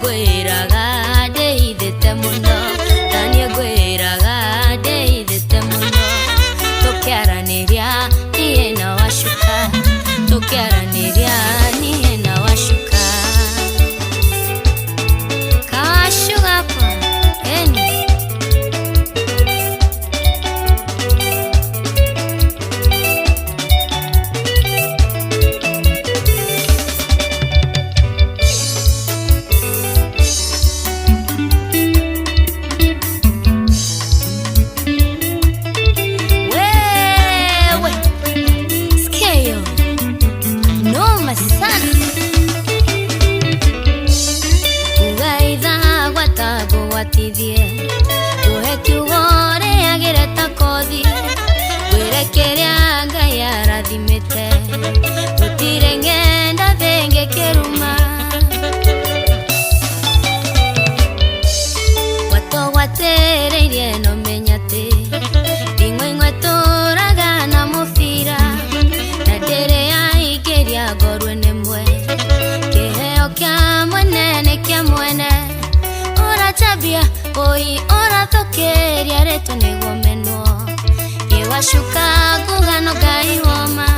ngwiraga ndeithite muno tanie ngwiraga ndeithite muno tukiaraniria nie na washuka tukiaraniria nie na washuka kashuka pa eni tuhe kiugore agireta kothi wirekeria Ngai arathimite gutire ngenda thenge kiruma watogwatereirie no menyate ingwe turaga na mufira na ndere aigeria ngorwe nemwe kiheo kia mwene kia mwene tabia oi ora tokeria reto nego menwo iwashuka kugano Ngai woma